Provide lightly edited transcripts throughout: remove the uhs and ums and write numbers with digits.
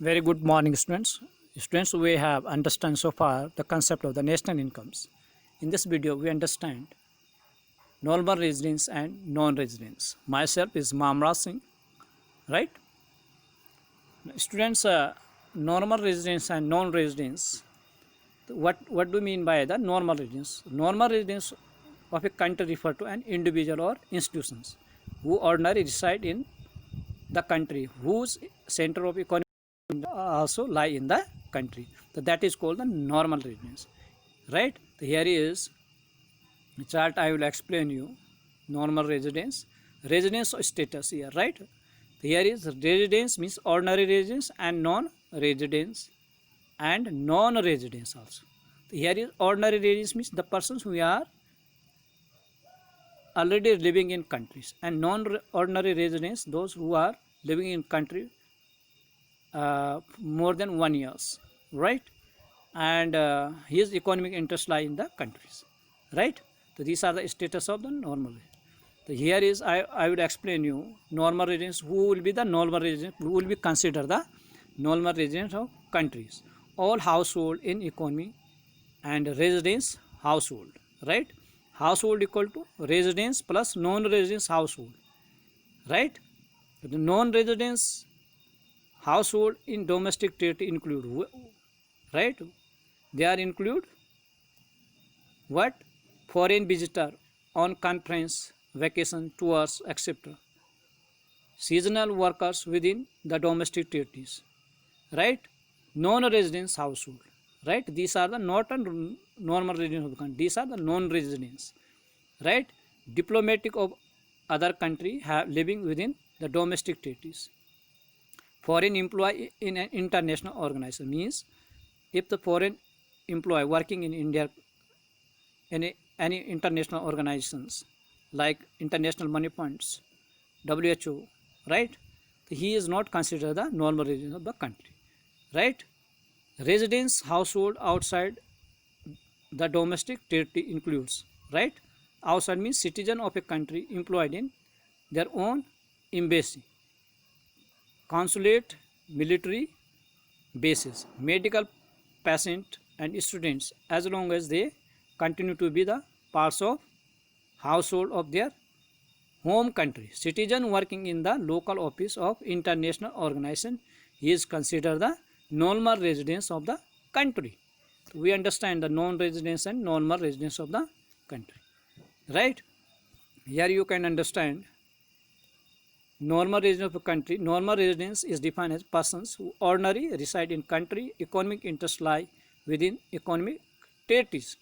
Very good morning, students. Students, we have understand so far the concept of the national incomes. In this video, we understand normal residence and non-residence. Myself is Mamra Singh, right? Students, normal residence and non-residence. What do you mean by the normal residence? Normal residence of a country refer to an individual or institutions who ordinarily reside in the country, whose center of economy also lie in the country. So that is called the normal residence, right? So here is the chart. I will explain you normal residence status here, right? So here is residence means ordinary residence and non-residence and non-residence also. So here is ordinary residence means the persons who are already living in countries, and non-ordinary residents those who are living in country more than 1 years, right? And his economic interests lie in the countries, right? So these are the status of the normal. So here is I would explain you normal residents. Who will be the normal residents? Who will be considered the normal residents of countries? All household in economy and residence household, right? Household equal to residence plus non-residence household, right? The non-residence household in domestic territory include, right? They are include what? Foreign visitor on conference, vacation, tours, etc. Seasonal workers within the domestic territories, right? Non-residence household, right? These are the not normal residents of the country. These are the non-residents, right? Diplomatic of other country living within the domestic territories. Foreign employee in an international organization means if the foreign employee working in India in any international organizations like International Money Funds, WHO, right? He is not considered the normal resident of the country, right? Residence household outside the domestic territory includes, right? Outside means citizen of a country employed in their own embassy, consulate, military bases, medical patient and students, as long as they continue to be the parts of household of their home country. Citizen working in the local office of international organization is considered the normal residence of the country. We understand the non-residence and normal residence of the country, right? Here you can understand normal residence of a country. Normal residence is defined as persons who ordinarily reside in country, economic interests lie within economic territories.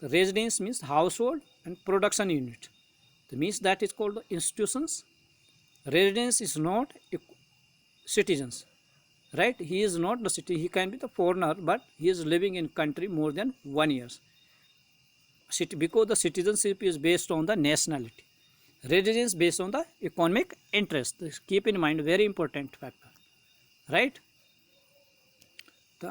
The residence means household and production unit. The means that is called institutions. Residence is not citizens, right? He is not the city. He can be the foreigner, but he is living in country more than 1 year. Because the citizenship is based on the nationality. Residence based on the economic interest. Keep in mind, very important factor, right?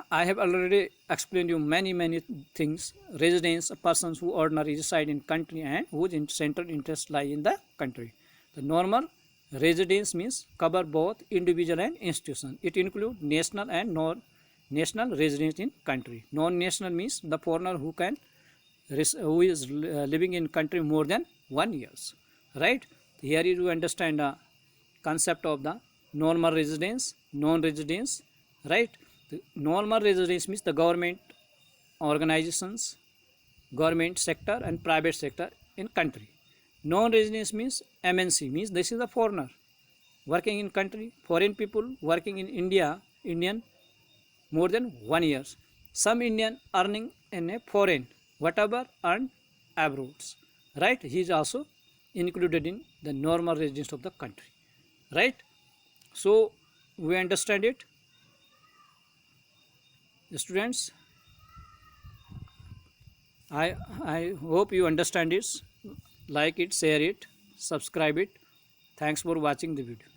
I have already explained you many things. Residence, persons who ordinarily reside in country and whose central interests lie in the country. The normal residence means cover both individual and institution. It includes national and non-national residence in country. Non-national means the foreigner who is living in country more than 1 year, right? Here you understand the concept of the normal residence, non-residence, right? The normal residence means the government organizations, government sector and private sector in country. Non-residence means MNC, means this is a foreigner working in country, foreign people working in Indian more than 1 year. Some Indian earning in a foreign, whatever earned abroad, right? He is also included in the normal residence of the country, right? So we understand it, students. I hope you understand it. Like it, share it, subscribe it. Thanks for watching the video.